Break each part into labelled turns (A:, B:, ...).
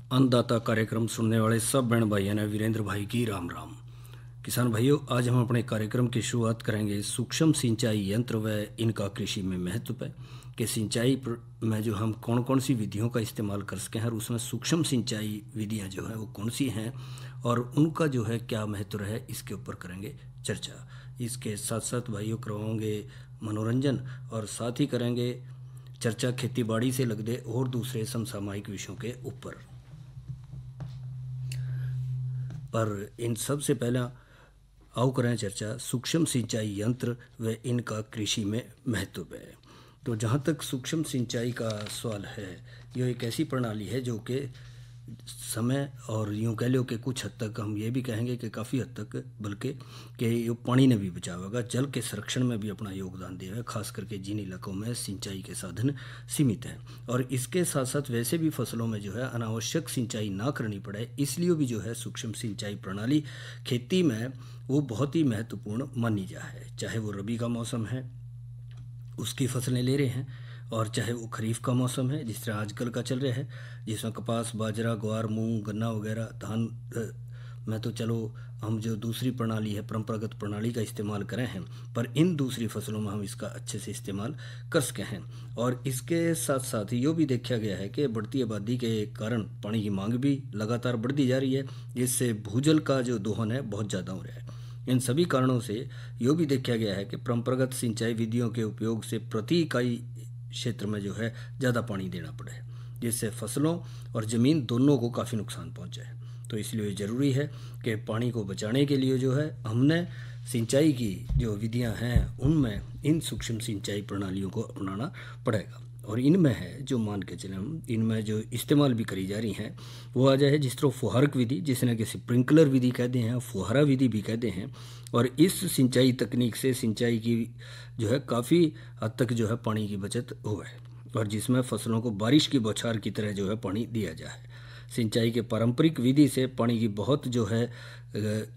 A: अन्नदाता कार्यक्रम सुनने वाले सब बहन भाइयों ने वीरेंद्र भाई की राम राम। किसान भाइयों, आज हम अपने कार्यक्रम की शुरुआत करेंगे सूक्ष्म सिंचाई यंत्र व इनका कृषि में महत्व पे कि सिंचाई में जो हम कौन कौन सी विधियों का इस्तेमाल कर सकें और उसमें सूक्ष्म सिंचाई विधियां जो हैं वो कौन सी हैं और उनका जो है क्या महत्व है, इसके ऊपर करेंगे चर्चा। इसके साथ साथ भाइयों करवाएंगे मनोरंजन और साथ ही करेंगे चर्चा खेती बाड़ी से लगते और दूसरे समसामयिक विषयों के ऊपर। पर इन सब से पहले आओ करें चर्चा सूक्ष्म सिंचाई यंत्र व इनका कृषि में महत्व है। तो जहाँ तक सूक्ष्म सिंचाई का सवाल है, यह एक ऐसी प्रणाली है जो कि समय और यूँ कह लो कि कुछ हद तक हम ये भी कहेंगे कि काफ़ी हद तक, बल्कि कि ये पानी ने भी बचावेगा, जल के संरक्षण में भी अपना योगदान देगा, खास करके जिन इलाकों में सिंचाई के साधन सीमित हैं। और इसके साथ साथ वैसे भी फसलों में जो है अनावश्यक सिंचाई ना करनी पड़े, इसलिए भी जो है सूक्ष्म सिंचाई प्रणाली खेती में वो बहुत ही महत्वपूर्ण मानी जा है। चाहे वो रबी का मौसम है, उसकी फसलें ले रहे हैं, और चाहे वो खरीफ का मौसम है जिस तरह आजकल का चल रहा है, जिसमें कपास, बाजरा, ग्वार, मूंग, गन्ना वगैरह, धान में तो चलो हम जो दूसरी प्रणाली है परंपरागत प्रणाली का इस्तेमाल करें हैं, पर इन दूसरी फसलों में हम इसका अच्छे से इस्तेमाल कर सके हैं। और इसके साथ साथ ये भी देखा गया है कि बढ़ती आबादी के कारण पानी की मांग भी लगातार बढ़ती जा रही है, जिससे भूजल का जो दोहन है बहुत ज़्यादा हो रहा है। इन सभी कारणों से ये भी देखा गया है कि परंपरागत सिंचाई विधियों के उपयोग से प्रति इकाई क्षेत्र में जो है ज़्यादा पानी देना पड़े, जिससे फसलों और ज़मीन दोनों को काफ़ी नुकसान पहुंचे। तो इसलिए ज़रूरी है कि पानी को बचाने के लिए जो है हमने सिंचाई की जो विधियां हैं उनमें इन सूक्ष्म सिंचाई प्रणालियों को अपनाना पड़ेगा। और इनमें है जो मान के चले हम, इनमें जो इस्तेमाल भी करी जा रही हैं वो आ जाए जिस तरह फुहारक विधि, जिसने कि स्प्रिंकलर विधि कहते हैं, फुहारा विधि भी कहते हैं। और इस सिंचाई तकनीक से सिंचाई की जो है काफ़ी हद तक जो है पानी की बचत हो है, और जिसमें फसलों को बारिश की बौछार की तरह जो है पानी दिया जाए। सिंचाई के पारंपरिक विधि से पानी की बहुत जो है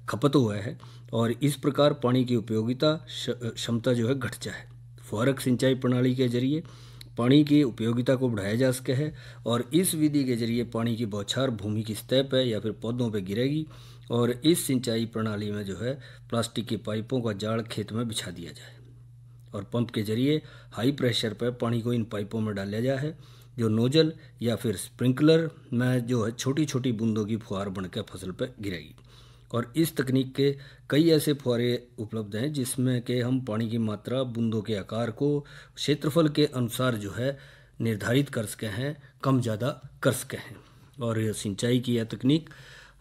A: खपत हुआ है, और इस प्रकार पानी की उपयोगिता क्षमता जो है घट जाए। फुहारक सिंचाई प्रणाली के जरिए पानी की उपयोगिता को बढ़ाया जा सके है, और इस विधि के जरिए पानी की बौछार भूमि की सतह पर या फिर पौधों पर गिरेगी, और इस सिंचाई प्रणाली में जो है प्लास्टिक की पाइपों का जाल खेत में बिछा दिया जाए और पंप के जरिए हाई प्रेशर पर पानी को इन पाइपों में डाला जाए है, जो नोजल या फिर स्प्रिंकलर में जो है छोटी छोटी बूंदों की फुहार बनकर फसल पर गिरेगी। और इस तकनीक के कई ऐसे फुहारे उपलब्ध हैं जिसमें कि हम पानी की मात्रा, बूंदों के आकार को क्षेत्रफल के अनुसार जो है निर्धारित कर सके हैं, कम ज़्यादा कर सके हैं। और यह सिंचाई की यह तकनीक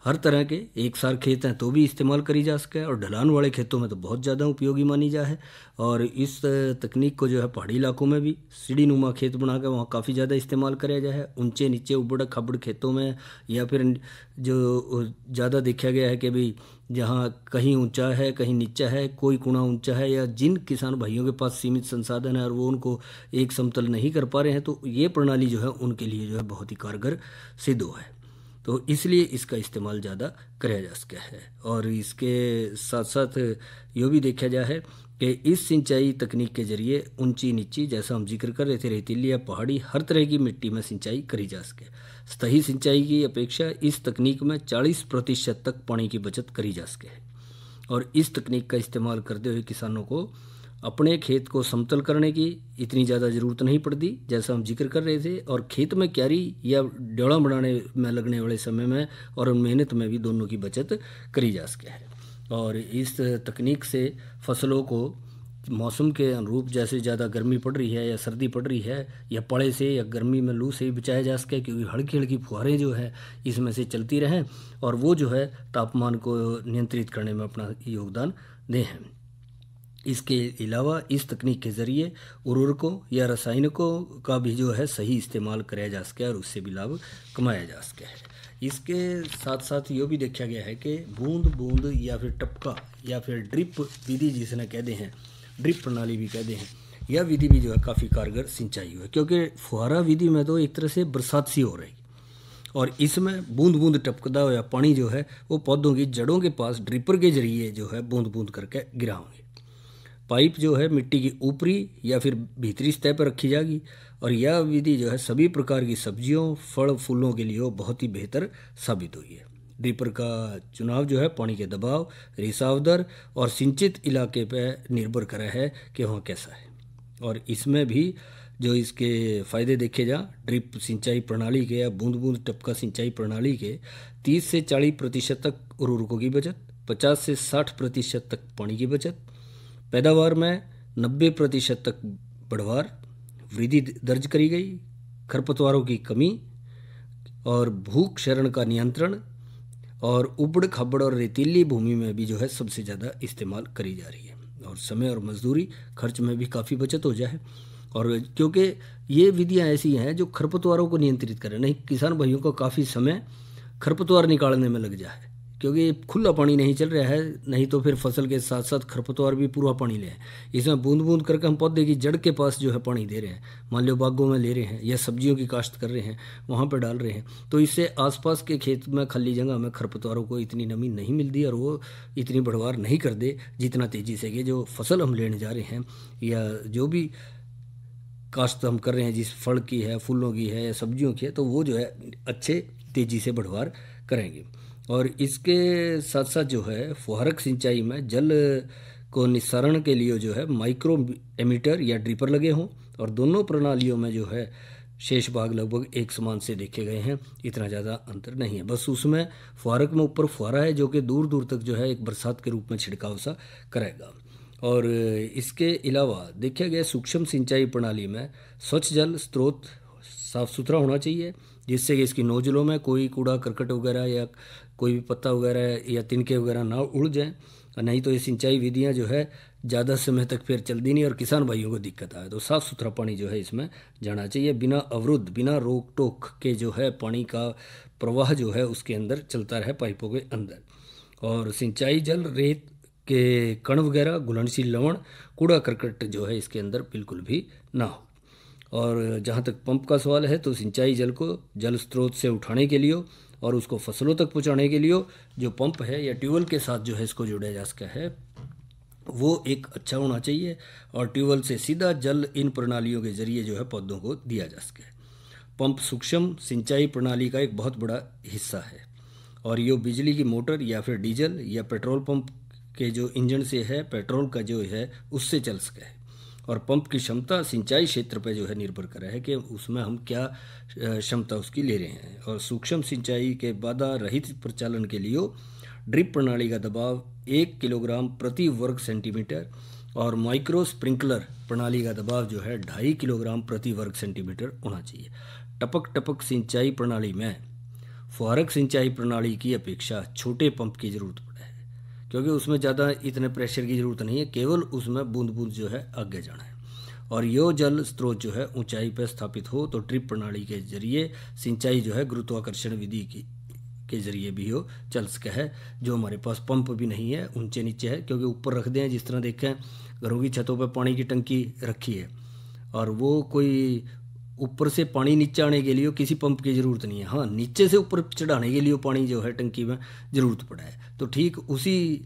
A: हर तरह के, एक सार खेत हैं तो भी इस्तेमाल करी जा सके, और ढलान वाले खेतों में तो बहुत ज़्यादा उपयोगी मानी जा है। और इस तकनीक को जो है पहाड़ी इलाकों में भी सीढ़ी नुमा खेत बनाकर वहाँ काफ़ी ज़्यादा इस्तेमाल कराया जाए है। ऊंचे नीचे उबड़ खाबड़ खेतों में, या फिर जो ज़्यादा देखा गया है कि भाई जहाँ कहीं ऊंचा है कहीं नीचा है, कोई कुना ऊंचा है, या जिन किसान भाइयों के पास सीमित संसाधन है और वो उनको एक समतल नहीं कर पा रहे हैं, तो ये प्रणाली जो है उनके लिए जो है बहुत ही कारगर सिद्ध हुआ है। तो इसलिए इसका इस्तेमाल ज़्यादा किया जा सका है। और इसके साथ साथ ये भी देखा जा है कि इस सिंचाई तकनीक के जरिए ऊंची नीची, जैसा हम जिक्र कर रहे थे, रेतीली या पहाड़ी, हर तरह की मिट्टी में सिंचाई करी जा सके। सतही सिंचाई की अपेक्षा इस तकनीक में 40% तक पानी की बचत करी जा सके। और इस तकनीक का इस्तेमाल करते हुए किसानों को अपने खेत को समतल करने की इतनी ज़्यादा ज़रूरत नहीं पड़ती, जैसा हम जिक्र कर रहे थे, और खेत में क्यारी या डेड़ा बनाने में लगने वाले समय में और मेहनत में भी दोनों की बचत करी जा सके है। और इस तकनीक से फसलों को मौसम के अनुरूप, जैसे ज़्यादा गर्मी पड़ रही है या सर्दी पड़ रही है, या पाले से या गर्मी में लू से ही बचाया जा सके, क्योंकि हल्की हल्की फुहारें जो है इसमें से चलती रहें और वो जो है तापमान को नियंत्रित करने में अपना योगदान दें हैं। इसके अलावा इस तकनीक के ज़रिए उर्वरकों या रसायनिकों का भी जो है सही इस्तेमाल कराया जा सके और उससे भी लाभ कमाया जा सके है। इसके साथ साथ ये भी देखा गया है कि बूंद बूंद या फिर टपका या फिर ड्रिप विधि जिसने कहते हैं, ड्रिप प्रणाली भी कहते हैं, यह विधि भी जो है काफ़ी कारगर सिंचाई है, क्योंकि फुहारा विधि में तो एक तरह से बरसात सी हो रही, और इसमें बूंद बूंद टपकता हुआ पानी जो है वो पौधों की जड़ों के पास ड्रिपर के जरिए जो है बूंद बूंद करके गिराओगे। पाइप जो है मिट्टी की ऊपरी या फिर भीतरी सतह पर रखी जाएगी, और यह विधि जो है सभी प्रकार की सब्जियों, फल, फूलों के लिए बहुत ही बेहतर साबित हुई है। ड्रिपर का चुनाव जो है पानी के दबाव, रिसाव दर और सिंचित इलाके पर निर्भर कर है कि वहाँ कैसा है। और इसमें भी जो इसके फ़ायदे देखे जा, ड्रिप सिंचाई प्रणाली के या बूंद बूंद टपका सिंचाई प्रणाली के 30 से 40% तक उर्वरकों की बचत, 50 से 60% तक पानी की बचत, पैदावार में 90% तक बढ़वार वृद्धि दर्ज करी गई, खरपतवारों की कमी और भूख क्षरण का नियंत्रण और उबड़ खाबड़ और रेतीली भूमि में भी जो है सबसे ज़्यादा इस्तेमाल करी जा रही है। और समय और मजदूरी खर्च में भी काफ़ी बचत हो जाए। और क्योंकि ये विधियां ऐसी हैं जो खरपतवारों को नियंत्रित करें, नहीं किसान भाइयों को काफ़ी समय खरपतवार निकालने में लग जाए, क्योंकि खुला पानी नहीं चल रहा है, नहीं तो फिर फसल के साथ साथ खरपतवार भी पूरा पानी ले। इसमें बूंद बूंद करके हम पौधे की जड़ के पास जो है पानी दे रहे हैं, मान लो बागों में ले रहे हैं या सब्जियों की काश्त कर रहे हैं वहाँ पर डाल रहे हैं, तो इससे आसपास के खेत में खाली जगह में खरपतवारों को इतनी नमी नहीं मिलती और वो इतनी बढ़वार नहीं कर दे जितना तेज़ी से कि जो फसल हम लेने जा रहे हैं या जो भी काश्त हम कर रहे हैं, जिस फल की है, फूलों की है या सब्जियों की है, तो वो जो है अच्छे तेज़ी से बढ़वार करेंगे। और इसके साथ साथ जो है फुहारक सिंचाई में जल को निस्सारण के लिए जो है माइक्रो एमीटर या ड्रिपर लगे हों, और दोनों प्रणालियों में जो है शेष भाग लगभग एक समान से देखे गए हैं, इतना ज़्यादा अंतर नहीं है। बस उसमें फुहारक में ऊपर फुहारा है जो कि दूर दूर तक जो है एक बरसात के रूप में छिड़काव सा करेगा। और इसके अलावा देखा गया सूक्ष्म सिंचाई प्रणाली में स्वच्छ जल स्रोत साफ़ सुथरा होना चाहिए, जिससे कि इसकी नोजलों में कोई कूड़ा करकट वगैरह या कोई भी पत्ता वगैरह या तिनके वगैरह ना उड़ जाएं, नहीं तो ये सिंचाई विधियां जो है ज़्यादा समय तक फिर चलती नहीं और किसान भाइयों को दिक्कत आए। तो साफ़ सुथरा पानी जो है इसमें जाना चाहिए, बिना अवरुद्ध, बिना रोक टोक के जो है पानी का प्रवाह जो है उसके अंदर चलता रहे पाइपों के अंदर। और सिंचाई जल रेत के कण वगैरह, घुलनशील लवण, कूड़ा करकट जो है इसके अंदर बिल्कुल भी ना हो। और जहाँ तक पंप का सवाल है तो सिंचाई जल को जल स्रोत से उठाने के लिए और उसको फसलों तक पहुँचाने के लिए जो पंप है या ट्यूबवेल के साथ जो है इसको जोड़ा जा सका है वो एक अच्छा होना चाहिए, और ट्यूबवेल से सीधा जल इन प्रणालियों के जरिए जो है पौधों को दिया जा सके। पंप सूक्ष्म सिंचाई प्रणाली का एक बहुत बड़ा हिस्सा है और ये बिजली की मोटर या फिर डीजल या पेट्रोल पंप के जो इंजन से है, पेट्रोल का जो है उससे चल सके है। और पंप की क्षमता सिंचाई क्षेत्र पर जो है निर्भर कर रहा है कि उसमें हम क्या क्षमता उसकी ले रहे हैं। और सूक्ष्म सिंचाई के बाधा रहित प्रचालन के लिए ड्रिप प्रणाली का दबाव 1 किलोग्राम प्रति वर्ग सेंटीमीटर और माइक्रो स्प्रिंकलर प्रणाली का दबाव जो है 2.5 किलोग्राम प्रति वर्ग सेंटीमीटर होना चाहिए। टपक सिंचाई प्रणाली में फुहारक सिंचाई प्रणाली की अपेक्षा छोटे पंप की जरूरत पड़े है, क्योंकि उसमें ज़्यादा इतने प्रेशर की ज़रूरत नहीं है, केवल उसमें बूंद बूंद जो है आगे जाना है। और यो जल स्रोत जो है ऊंचाई पर स्थापित हो तो ड्रिप प्रणाली के जरिए सिंचाई जो है गुरुत्वाकर्षण विधि के जरिए भी हो चल सका है। जो हमारे पास पंप भी नहीं है, ऊंचे नीचे है, क्योंकि ऊपर रख दें, जिस तरह देखें घरों की छतों पर पानी की टंकी रखी है और वो कोई ऊपर से पानी नीचे आने के लिए किसी पंप की ज़रूरत नहीं है। हाँ, नीचे से ऊपर चढ़ाने के लिए पानी जो है टंकी में ज़रूरत पड़ा है। तो ठीक उसी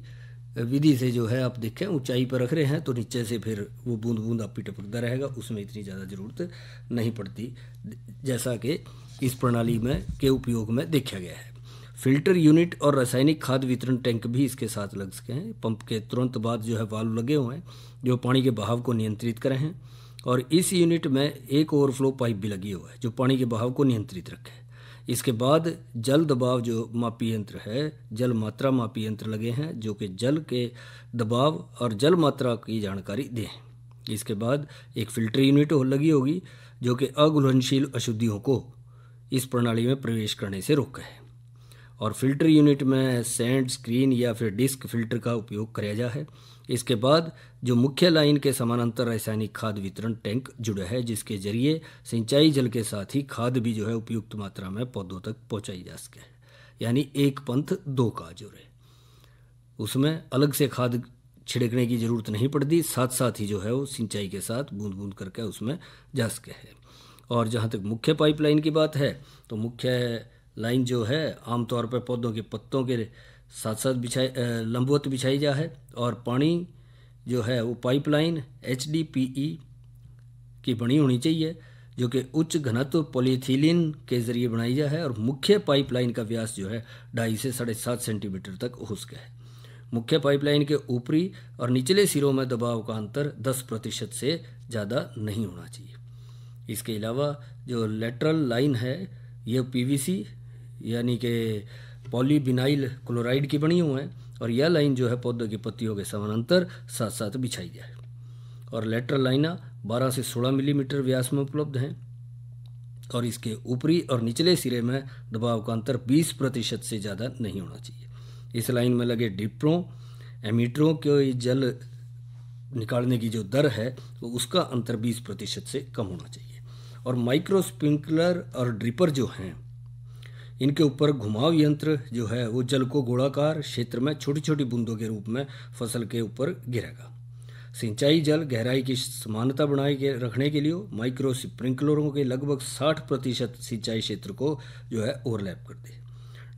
A: विधि से जो है आप देखें ऊंचाई पर रख रहे हैं तो नीचे से फिर वो बूंद बूंद आप ही टपकता रहेगा, उसमें इतनी ज़्यादा ज़रूरत नहीं पड़ती, जैसा कि इस प्रणाली में के उपयोग में देखा गया है। फिल्टर यूनिट और रासायनिक खाद वितरण टैंक भी इसके साथ लग सके हैं। पंप के तुरंत बाद जो है वाल्व लगे हुए हैं जो पानी के बहाव को नियंत्रित कर रहे हैं, और इस यूनिट में एक ओवरफ्लो पाइप भी लगी हुआ है जो पानी के बहाव को नियंत्रित रखे। इसके बाद जल दबाव जो मापी यंत्र है, जल मात्रा मापी यंत्र लगे हैं जो कि जल के दबाव और जल मात्रा की जानकारी दें। इसके बाद एक फिल्टर यूनिट लगी होगी जो कि अघुलनशील अशुद्धियों को इस प्रणाली में प्रवेश करने से रोके है। और फिल्टर यूनिट में सैंड, स्क्रीन या फिर डिस्क फिल्टर का उपयोग किया जा है। इसके बाद जो मुख्य लाइन के समानांतर रासायनिक खाद वितरण टैंक जुड़ा है, जिसके जरिए सिंचाई जल के साथ ही खाद भी जो है उपयुक्त मात्रा में पौधों तक पहुंचाई जा सके, यानी एक पंथ दो काज हो रहे। उसमें अलग से खाद छिड़कने की ज़रूरत नहीं पड़ती, साथ साथ ही जो है वो सिंचाई के साथ बूंद बूंद करके उसमें जा सके है। और जहाँ तक मुख्य पाइपलाइन की बात है तो मुख्य लाइन जो है आमतौर पर पौधों के पत्तों के साथ साथ लंबवत बिछाई जा है, और पानी जो है वो पाइपलाइन HDPE की बनी होनी चाहिए जो कि उच्च घनत्व पॉलीथिलीन के जरिए बनाई जा है और मुख्य पाइपलाइन का व्यास जो है 2.5 से 7.5 सेंटीमीटर तक हो सके है। मुख्य पाइपलाइन के ऊपरी और निचले सिरों में दबाव का अंतर 10% से ज़्यादा नहीं होना चाहिए। इसके अलावा जो लेटरल लाइन है ये पीवीसी यानी कि पॉलीविनाइल क्लोराइड की बनी हुई है और यह लाइन जो है पौधों की पत्तियों के समानांतर साथ साथ बिछाई जाए और लेटरल लाइना 12 से 16 मिलीमीटर व्यास में उपलब्ध हैं और इसके ऊपरी और निचले सिरे में दबाव का अंतर 20% से ज़्यादा नहीं होना चाहिए। इस लाइन में लगे डिप्रों एमीटरों के जल निकालने की जो दर है वो उसका अंतर 20% से कम होना चाहिए और माइक्रो स्प्रिंकलर और ड्रिपर जो हैं इनके ऊपर घुमाव यंत्र जो है वो जल को गोलाकार क्षेत्र में छोटी छोटी बूंदों के रूप में फसल के ऊपर गिरेगा। सिंचाई जल गहराई की समानता बनाए के रखने के लिए माइक्रो स्प्रिंकलरों के लगभग 60% सिंचाई क्षेत्र को जो है ओवरलैप कर दे।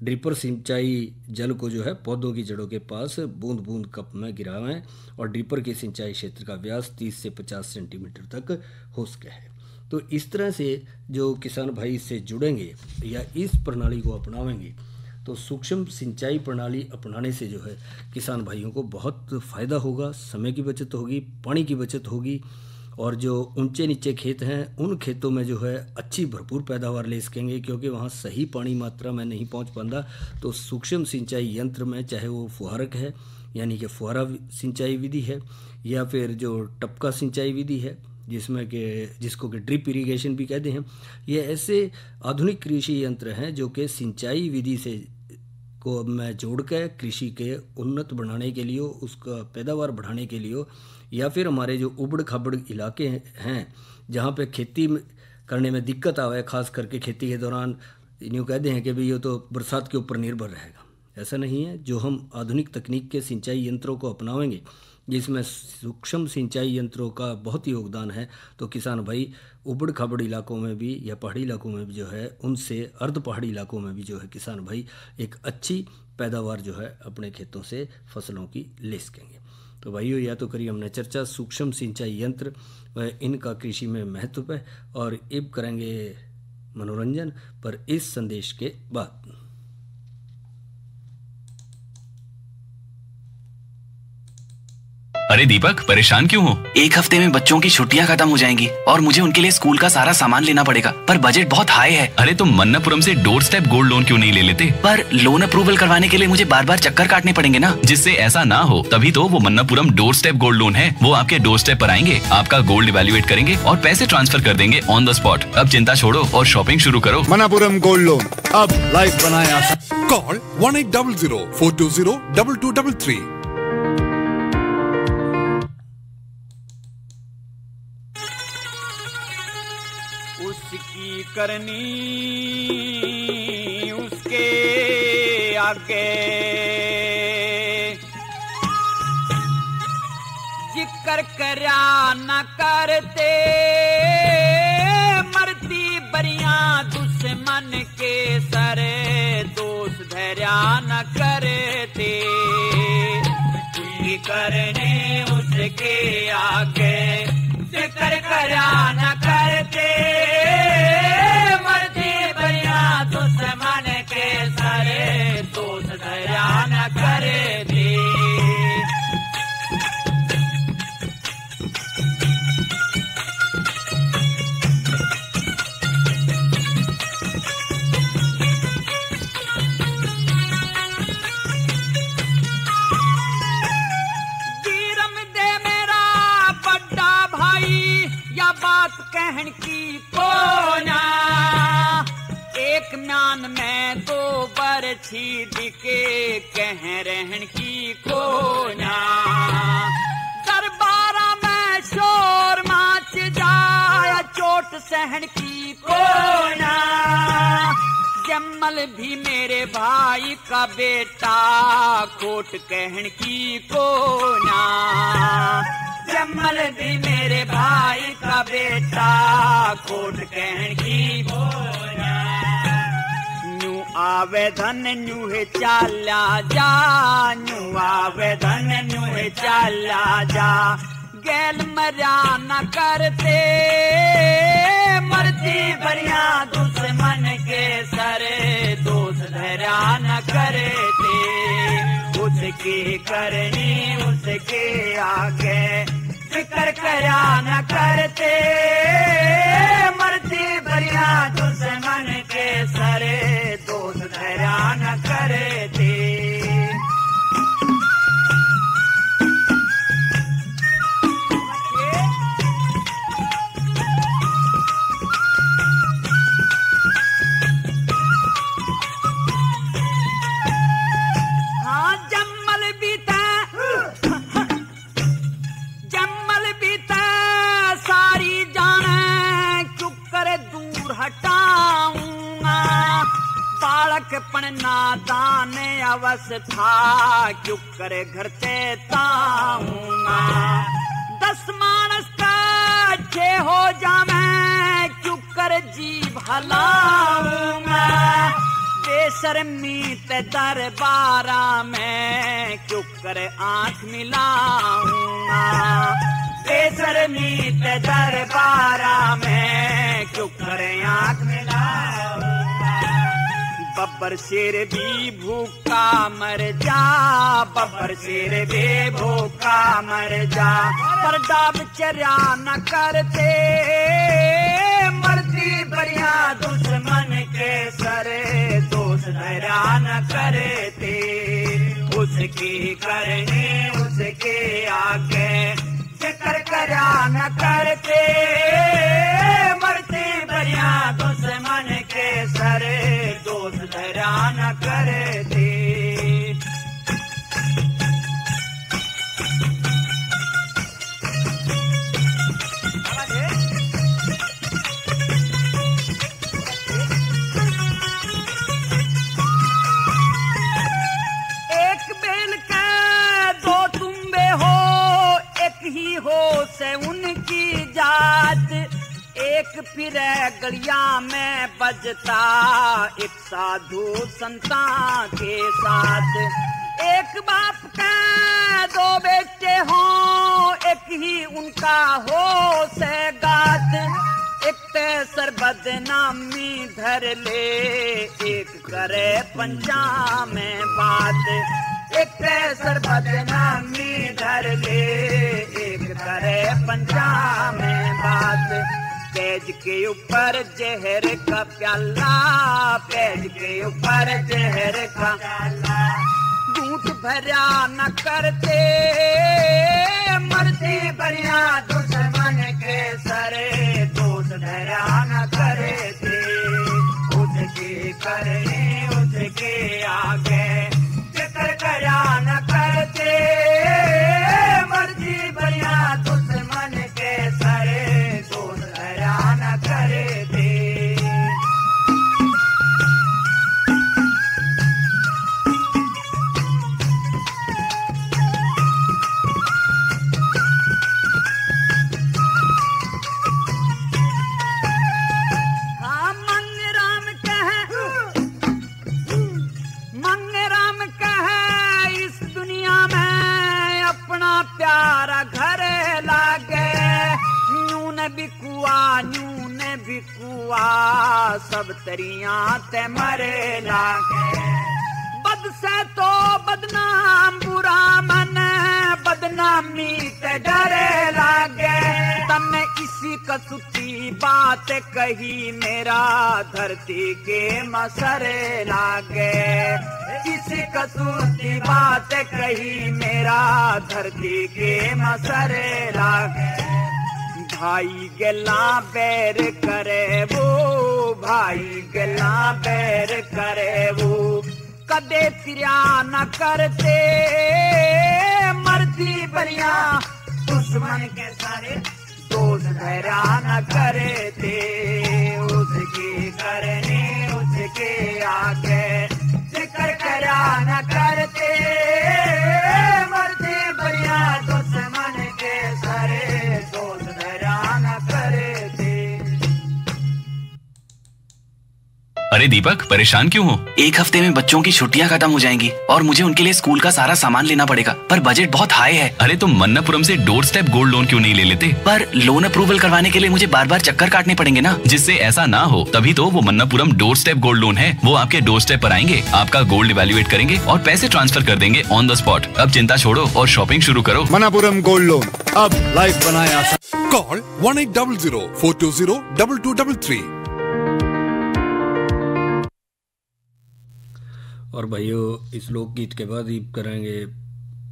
A: ड्रिपर सिंचाई जल को जो है पौधों की जड़ों के पास बूंद बूंद कप में गिरावें और ड्रिपर के सिंचाई क्षेत्र का व्यास 30 से 50 सेंटीमीटर तक हो सके है। तो इस तरह से जो किसान भाई इससे जुड़ेंगे या इस प्रणाली को अपनावेंगे तो सूक्ष्म सिंचाई प्रणाली अपनाने से जो है किसान भाइयों को बहुत फ़ायदा होगा, समय की बचत होगी, पानी की बचत होगी और जो ऊंचे नीचे खेत हैं उन खेतों में जो है अच्छी भरपूर पैदावार ले सकेंगे क्योंकि वहाँ सही पानी मात्रा में नहीं पहुँच पाता। तो सूक्ष्म सिंचाई यंत्र में चाहे वो फुहारक है यानी कि फुहारा सिंचाई विधि है या फिर जो टपका सिंचाई विधि है जिसको कि ड्रिप इरिगेशन भी कहते हैं, ये ऐसे आधुनिक कृषि यंत्र हैं जो कि सिंचाई विधि से को में जोड़ कर कृषि के उन्नत बनाने के लिए, उसका पैदावार बढ़ाने के लिए या फिर हमारे जो उबड़ खाबड़ इलाके हैं जहाँ पे खेती करने में दिक्कत आवे, खास करके खेती के दौरान यूँ कहते हैं कि भाई ये तो बरसात के ऊपर निर्भर रहेगा। ऐसा नहीं है। जो हम आधुनिक तकनीक के सिंचाई यंत्रों को अपनाएंगे जिसमें सूक्ष्म सिंचाई यंत्रों का बहुत ही योगदान है तो किसान भाई उबड़ खाबड़ इलाकों में भी या पहाड़ी इलाकों में भी जो है उनसे अर्ध पहाड़ी इलाकों में भी जो है किसान भाई एक अच्छी पैदावार जो है अपने खेतों से फसलों की ले सकेंगे। तो भाइयों या तो करिए हमने चर्चा सूक्ष्म सिंचाई यंत्र व इनका कृषि में महत्व है और अब करेंगे मनोरंजन पर इस संदेश के बाद।
B: अरे दीपक, परेशान क्यों हो?
C: एक हफ्ते में बच्चों की छुट्टियां खत्म हो जाएंगी और मुझे उनके लिए स्कूल का सारा सामान लेना पड़ेगा, पर बजट बहुत हाई है।
B: अरे तुम मन्नापुरम से डोर स्टेप गोल्ड लोन क्यों नहीं ले लेते?
C: पर लोन अप्रूवल करवाने के लिए मुझे बार बार चक्कर काटने पड़ेंगे ना।
B: जिससे ऐसा ना हो तभी तो वो Manappuram door step gold loan है। वो आपके डोर स्टेप पर आएंगे, आपका गोल्ड इवैल्यूएट करेंगे और पैसे ट्रांसफर कर देंगे ऑन द स्पॉट। अब चिंता छोड़ो और शॉपिंग शुरू करो।
D: मन्नापुरम गोल्ड लोन, अब लाइफ बनाया। कॉल 1800-420-2233।
E: उसकी करनी उसके आगे जिक्र करया न करते, मरती बरिया दुश्मन के सरे दोस्त धैर्या न करते। उसकी करनी उसके आगे जिक्र करया न करते, मरती बरिया दुश्मन के सरे दोस्त धैर्या न करते। कहन की कोना एक म्यान में दो बरछी दिके कह रहन की कोना। दरबारा में शोर माच जाए चोट सहन की कोना। जम्मल भी मेरे भाई का बेटा कोट कहन की कोना। जम्मल भी मेरे भाई का बेटा कोट कहन की बोला। न्यू आवे धन न्यू है चाला जा, न्यू आवे धन न्यू है चाला जा। गैल मरा न करते मर मर्जी बरिया दुश्मन के सरे दोष धरा न करे थे उसकी करनी उसके आगे फिक्र करा न करते मर्जी बरिया दुश्मन के सरे दोष धरा न करे थे पण नादान अवस्था क्यों करे घर से ताऊंगा 10 मानस का छे हो जावे क्यों कर जी भलाऊंगा बेशर्मी ते दरबारा में क्यों करे आंख मिलाऊंगा बेशर्मी ते दरबारा में क्यों करे आंख मिलाऊंगा बब्बर शेर भी भूखा मर जा बब्बर शेर भी भूखा मर जा पर डाब चर्या न करते मर्जी बरिया दुश्मन के सरे दोष धरा न करते उसकी करनी उसके आगे जिक्र करा न करते मर्जी बरिया दुश्मन के सरे दोष धरा न करते एक बेल का 2 तुम्बे हो एक ही हो से उनकी जात एक फिर गलिया में बजता एक साधु संता के साथ एक बाप का 2 बेटे हो एक ही उनका हो से गात एक तेसर बदनामी धर ले एक करे पंचा में बात एक तेसर बदनामी धर ले एक करे पंचा में बात पेज के ऊपर जहर का प्याला पेज के ऊपर जहर का प्याला घूंट भरा न करते मर्जी बरिया दुश्मन के सरे दोष धरा न करते उसके करने उसके आगे जिक्र करा न करते मर्जी बरिया दुश्मन के सरे दोष धरा न करते प्यारा घर लागे न्यून बिकुआ सब तरिया ते मरे लागे बद से तो बदनाम बुरा मन बदनामी ते डरे लागे तन्ने इसी कसूती बात कही मेरा धरती के मसरे लागे इसी कसूती बात कही मेरा धरती के मसरे लागे भाई गला बैर करे वो भाई गला बैर करे वो कदे तिरिया न करते मर्जी बरिया दुश्मन के सारे दोष धरा न करते उसकी करने उसके आगे जिक्र करा न करते मर्जी बरिया दुश्मन के सारे दोष धरा न करते।
B: अरे दीपक, परेशान क्यों हो?
C: एक हफ्ते में बच्चों की छुट्टियां खत्म हो जाएंगी और मुझे उनके लिए स्कूल का सारा सामान लेना पड़ेगा, पर बजट बहुत हाई है।
B: अरे तुम मन्नापुरम से डोर स्टेप गोल्ड लोन क्यों नहीं ले लेते?
C: पर लोन अप्रूवल करवाने के लिए मुझे बार बार चक्कर काटने पड़ेंगे ना।
B: जिससे ऐसा ना हो, तभी तो वो Manappuram door step gold loan है। वो आपके डोर स्टेप पर आएंगे, आपका गोल्ड इवैल्यूएट करेंगे और पैसे ट्रांसफर कर देंगे ऑन द स्पॉट। अब चिंता छोड़ो और शॉपिंग शुरू करो।
D: मनापुरम गोल्ड लोन, अब लाइफ बनाए आसान। कॉल 1800-420-2233।
A: और भाइयों, इस लोकगीत के बाद ही करेंगे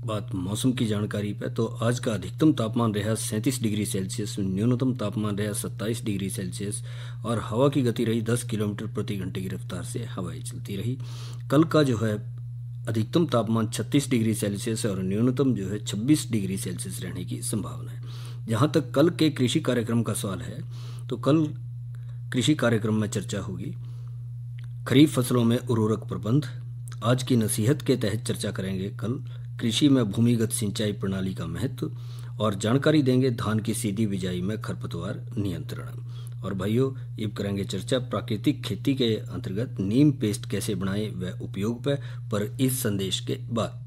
A: बात मौसम की जानकारी पे। तो आज का अधिकतम तापमान रहा 37 डिग्री सेल्सियस, न्यूनतम तापमान रहा 27 डिग्री सेल्सियस और हवा की गति रही 10 किलोमीटर प्रति घंटे की रफ्तार से हवाएं चलती रही। कल का जो है अधिकतम तापमान 36 डिग्री सेल्सियस और न्यूनतम जो है 26 डिग्री सेल्सियस रहने की संभावना है। जहाँ तक कल के कृषि कार्यक्रम का सवाल है, तो कल कृषि कार्यक्रम में चर्चा होगी खरीफ फसलों में उर्वरक प्रबंध। आज की नसीहत के तहत चर्चा करेंगे कल कृषि में भूमिगत सिंचाई प्रणाली का महत्व और जानकारी देंगे धान की सीधी बिजाई में खरपतवार नियंत्रण। और भाइयों, अब करेंगे चर्चा प्राकृतिक खेती के अंतर्गत नीम पेस्ट कैसे बनाएं व उपयोग पर इस संदेश के बाद।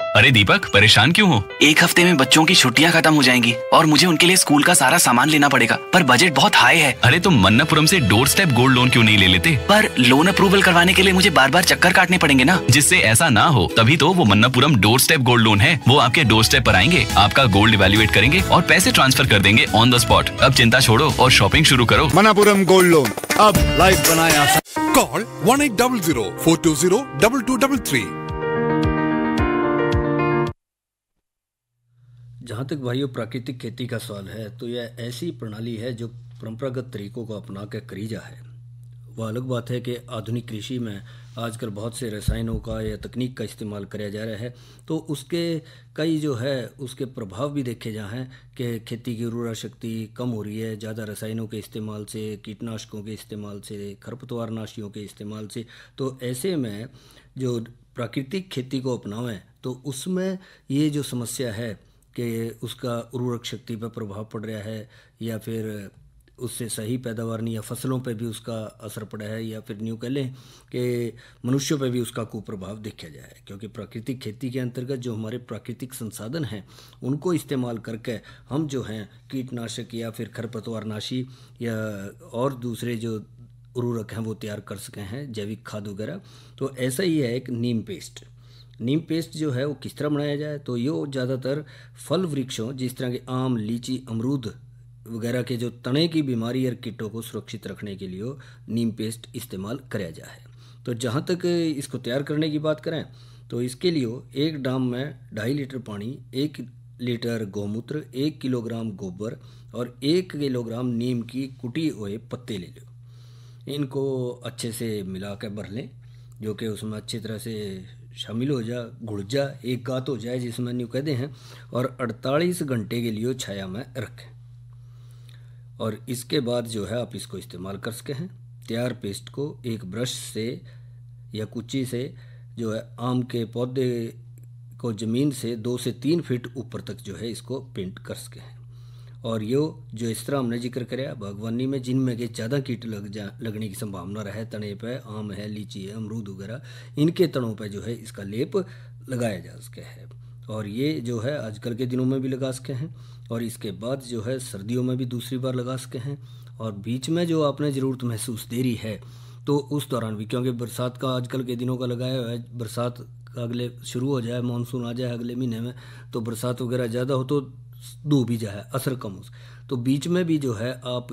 B: अरे दीपक, परेशान क्यों हो?
C: एक हफ्ते में बच्चों की छुट्टियां खत्म हो जाएंगी और मुझे उनके लिए स्कूल का सारा सामान लेना पड़ेगा, पर बजट बहुत हाई है।
B: अरे तुम मन्नापुरम से डोर स्टेप गोल्ड लोन क्यों नहीं ले लेते?
C: पर लोन अप्रूवल करवाने के लिए मुझे बार बार चक्कर काटने पड़ेंगे ना।
B: जिससे ऐसा ना हो, तभी तो वो Manappuram door step gold loan है। वो आपके डोर स्टेप पर आएंगे, आपका गोल्ड इवैल्यूएट करेंगे और पैसे ट्रांसफर कर देंगे ऑन द स्पॉट। अब चिंता छोड़ो और शॉपिंग शुरू करो।
D: मनापुरम गोल्ड लोन, अब लाइफ बनाए आसान। कॉल 1800-420-2233।
A: जहाँ तक भाइयों प्राकृतिक खेती का सवाल है, तो यह ऐसी प्रणाली है जो परंपरागत तरीकों को अपना कर करी जा है। वह अलग बात है कि आधुनिक कृषि में आजकल बहुत से रसायनों का या तकनीक का इस्तेमाल किया जा रहा है, तो उसके कई जो है उसके प्रभाव भी देखे जा हैं कि खेती की उर्वरा शक्ति कम हो रही है ज़्यादा रसायनों के इस्तेमाल से, कीटनाशकों के इस्तेमाल से, खरपतवारनाशियों के इस्तेमाल से। तो ऐसे में जो प्राकृतिक खेती को अपनावें तो उसमें ये जो समस्या है कि उसका उर्वरक शक्ति पर प्रभाव पड़ रहा है या फिर उससे सही पैदावार नहीं, या फसलों पर भी उसका असर पड़ा है, या फिर यूँ कह लें कि मनुष्यों पर भी उसका कुप्रभाव देखा जाए है। क्योंकि प्राकृतिक खेती के अंतर्गत जो हमारे प्राकृतिक संसाधन हैं उनको इस्तेमाल करके हम जो हैं कीटनाशक या फिर खरपतवारनाशी या और दूसरे जो उर्वरक हैं वो तैयार कर सके हैं, जैविक खाद वगैरह। तो ऐसा ही है एक नीम पेस्ट। नीम पेस्ट जो है वो किस तरह बनाया जाए, तो ये ज़्यादातर फल वृक्षों जिस तरह के आम, लीची, अमरूद वगैरह के जो तने की बीमारी और कीटों को सुरक्षित रखने के लिए नीम पेस्ट इस्तेमाल कराया जाए। तो जहाँ तक इसको तैयार करने की बात करें तो इसके लिए एक ड्राम में 2.5 लीटर पानी, 1 लीटर गौमूत्र, 1 किलोग्राम गोबर और 1 किलोग्राम नीम की कुटी हुए पत्ते ले लो। इनको अच्छे से मिला कर भर लें, जो कि उसमें अच्छी तरह से शामिल हो जा, घुल जा, एक गात हो जाए जिसमें न्यू कहते हैं, और 48 घंटे के लिए छाया में रखें। और इसके बाद जो है आप इसको इस्तेमाल कर सके हैं। तैयार पेस्ट को एक ब्रश से या कुची से जो है आम के पौधे को ज़मीन से 2 से 3 फीट ऊपर तक जो है इसको पेंट कर सके हैं। और ये जो इस तरह हमने जिक्र कराया बागवानी में जिनमें के ज़्यादा कीट लगने की संभावना रहे, तने पे आम है, लीची है, अमरूद वगैरह, इनके तनों पे जो है इसका लेप लगाया जा सके है। और ये जो है आजकल के दिनों में भी लगा सके हैं और इसके बाद जो है सर्दियों में भी दूसरी बार लगा सके हैं। और बीच में जो आपने ज़रूरत महसूस दे रही है तो उस दौरान भी, क्योंकि बरसात का आजकल के दिनों का लगाया हुआ है, बरसात का अगले शुरू हो जाए, मानसून आ जाए अगले महीने में, तो बरसात वगैरह ज़्यादा हो तो धूप भी जाए, असर कम हो, तो बीच में भी जो है आप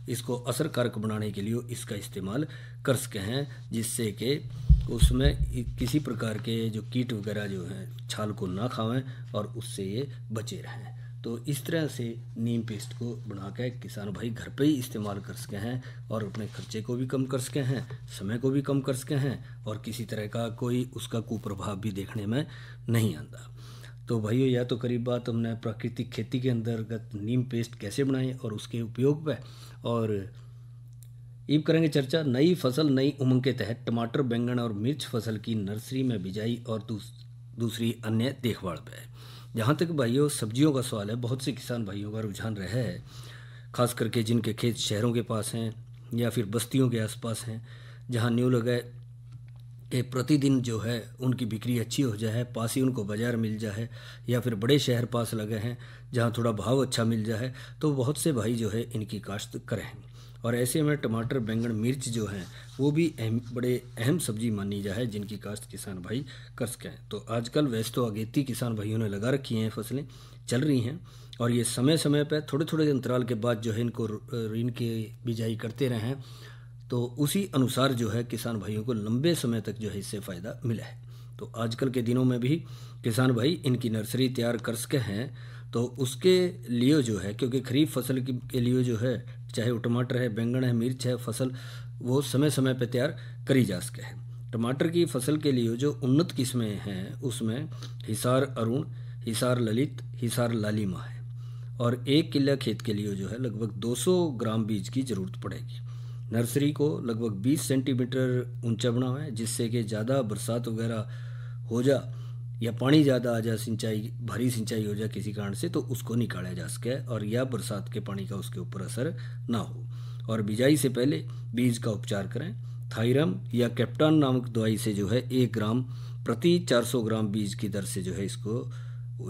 A: इसको असर कारक बनाने के लिए इसका इस्तेमाल कर सके हैं, जिससे कि उसमें किसी प्रकार के जो कीट वगैरह जो हैं छाल को ना खावें और उससे ये बचे रहें। तो इस तरह से नीम पेस्ट को बना के किसान भाई घर पे ही इस्तेमाल कर सके हैं और अपने खर्चे को भी कम कर सके हैं, समय को भी कम कर सके हैं और किसी तरह का कोई उसका कुप्रभाव भी देखने में नहीं आता। तो भाइयों, यह तो करीब बात हमने प्राकृतिक खेती के अंतर्गत नीम पेस्ट कैसे बनाएं और उसके उपयोग पे, और अब करेंगे चर्चा नई फसल नई उमंग के तहत टमाटर, बैंगन और मिर्च फसल की नर्सरी में बिजाई और दूसरी अन्य देखभाल पे। जहाँ तक भाइयों सब्जियों का सवाल है, बहुत से किसान भाइयों का रुझान रहा है खास करके जिनके खेत शहरों के पास हैं या फिर बस्तियों के आसपास हैं, जहां न्यू लगे कि प्रतिदिन जो है उनकी बिक्री अच्छी हो जाए, पास ही उनको बाज़ार मिल जाए, या फिर बड़े शहर पास लगे हैं जहां थोड़ा भाव अच्छा मिल जाए, तो बहुत से भाई जो है इनकी काश्त करें। और ऐसे में टमाटर, बैंगन, मिर्च जो हैं वो भी बड़े अहम सब्जी मानी जाए जिनकी काश्त किसान भाई कर सकें। तो आजकल वैसे तो अगेती किसान भाइयों ने लगा रखी हैं, फसलें चल रही हैं, और ये समय समय पर थोड़े थोड़े अंतराल के बाद जो है इनकी बिजाई करते रहे हैं, तो उसी अनुसार जो है किसान भाइयों को लंबे समय तक जो है इससे फ़ायदा मिला है। तो आजकल के दिनों में भी किसान भाई इनकी नर्सरी तैयार कर सके हैं, तो उसके लिए जो है, क्योंकि खरीफ फसल के लिए जो है, चाहे वो टमाटर है, बैंगन है, मिर्च है, फसल वो समय समय पर तैयार करी जा सके है। टमाटर की फसल के लिए जो उन्नत किस्में हैं उसमें हिसार अरुण, हिसार ललित, हिसार लालिमा है, और 1 किला खेत के लिए जो है लगभग 200 ग्राम बीज की ज़रूरत पड़ेगी। नर्सरी को लगभग 20 सेंटीमीटर ऊंचा बनाना है, जिससे कि ज़्यादा बरसात वगैरह हो जा या पानी ज़्यादा आ जाए, सिंचाई भारी सिंचाई हो जाए किसी कारण से, तो उसको निकाला जा सके और या बरसात के पानी का उसके ऊपर असर ना हो। और बिजाई से पहले बीज का उपचार करें। थायरम या कैप्टान नामक दवाई से जो है 1 ग्राम प्रति 400 ग्राम बीज की दर से जो है इसको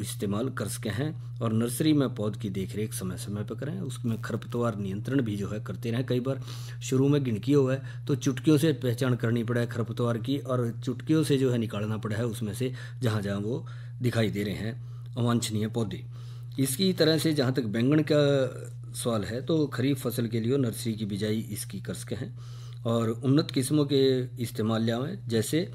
A: इस्तेमाल कर सके हैं। और नर्सरी में पौध की देखरेख समय समय पर करें, उसमें खरपतवार नियंत्रण भी जो है करते रहें। कई बार शुरू में गिनकी हुआ है तो चुटकियों से पहचान करनी पड़ा है खरपतवार की, और चुटकियों से जो है निकालना पड़ा है उसमें से जहाँ जहाँ वो दिखाई दे रहे हैं अवांछनीय पौधे। इसकी तरह से जहाँ तक बैंगन का सवाल है, तो खरीफ फसल के लिए नर्सरी की बिजाई इसकी कर सके हैं और उन्नत किस्मों के इस्तेमाल लिया, जैसे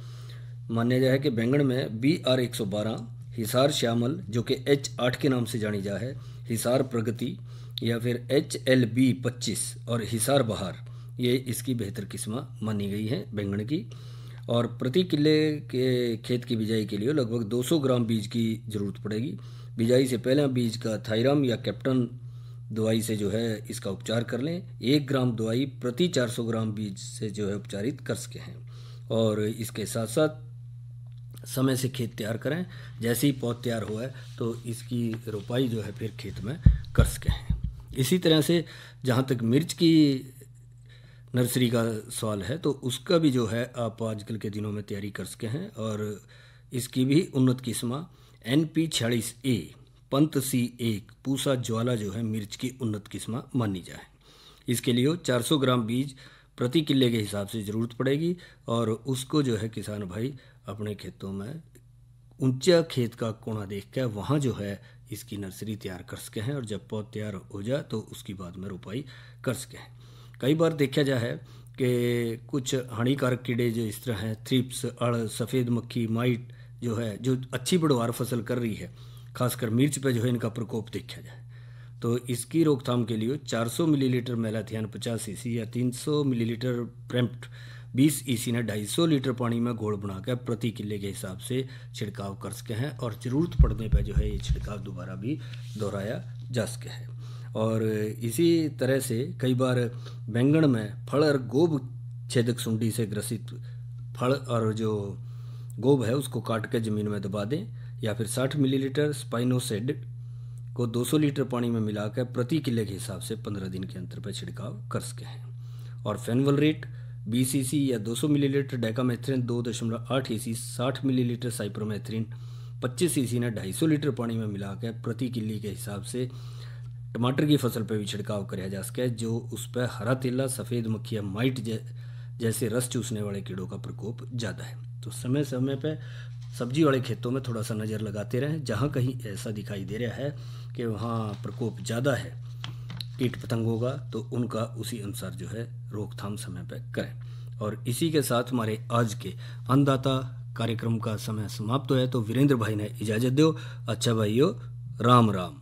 A: माना जाए कि बैंगन में BR 112, हिसार श्यामल जो कि H8 के नाम से जानी जा है, हिसार प्रगति या फिर HLB 25 और हिसार बहार, ये इसकी बेहतर किस्म मानी गई है बैंगन की। और प्रति किले के खेत की बिजाई के लिए लगभग 200 ग्राम बीज की ज़रूरत पड़ेगी। बिजाई से पहले बीज का थायराम या कैप्टन दवाई से जो है इसका उपचार कर लें। 1 ग्राम दवाई प्रति 400 ग्राम बीज से जो है उपचारित कर सके हैं। और इसके साथ साथ समय से खेत तैयार करें। जैसे ही पौध तैयार हुआ है तो इसकी रोपाई जो है फिर खेत में कर सके हैं। इसी तरह से जहाँ तक मिर्च की नर्सरी का सवाल है, तो उसका भी जो है आप आजकल के दिनों में तैयारी कर सके हैं। और इसकी भी उन्नत किस्म NP 46A, Pant C1, Pusa ज्वाला जो है मिर्च की उन्नत किस्म मानी जाए। इसके लिए 400 ग्राम बीज प्रति किले के हिसाब से ज़रूरत पड़ेगी और उसको जो है किसान भाई अपने खेतों में ऊंचा खेत का कोना देख कर वहाँ जो है इसकी नर्सरी तैयार कर सके हैं। और जब पौध तैयार हो जाए तो उसकी बाद में रोपाई कर सके हैं। कई बार देखा जा है कि कुछ हानिकारक कीड़े जो इस तरह हैं, थ्रिप्स, अड़, सफ़ेद मक्खी, माइट जो है, जो अच्छी बढ़वार फसल कर रही है, खासकर मिर्च पे जो है इनका प्रकोप देखा जाए, तो इसकी रोकथाम के लिए 400 मिलीलीटर मेलाथियान 50 EC या 300 मिलीलीटर प्रेम्प्ट 20 EC ने 250 लीटर पानी में घोल बनाकर प्रति किले के हिसाब से छिड़काव कर सके हैं। और ज़रूरत पड़ने पर जो है ये छिड़काव दोबारा भी दोहराया जा सके है। और इसी तरह से कई बार बैंगन में फल और गोब छेदक सुंडी से ग्रसित फल और जो गोब है उसको काट के ज़मीन में दबा दें, या फिर 60 मिलीलीटर स्पाइनोसेड को 200 लीटर पानी में मिलाकर प्रति किले के हिसाब से 15 दिन के अंतर पर छिड़काव कर सके हैं। और फेनवलरेट 20 EC या 200 मिलीलीटर डेकामेथ्रिन 2.8 EC 60 मिलीलीटर साइप्रोमेथ्रिन 25 EC ने 250 लीटर पानी में मिलाकर प्रति किले के हिसाब से टमाटर की फसल पर भी छिड़काव किया जा सके, जो उस पर हरा तेला, सफ़ेद मक्खी या माइट जैसे रस चूसने वाले कीड़ों का प्रकोप ज़्यादा है। तो समय समय पर सब्जी वाले खेतों में थोड़ा सा नज़र लगाते रहें। जहाँ कहीं ऐसा दिखाई दे रहा है कि वहाँ प्रकोप ज़्यादा है कीट पतंगों का, तो उनका उसी अनुसार जो है रोकथाम समय पर करें। और इसी के साथ हमारे आज के अन्नदाता कार्यक्रम का समय समाप्त हुआ है। तो वीरेंद्र भाई ने इजाज़त दो। अच्छा भाइयों, राम राम।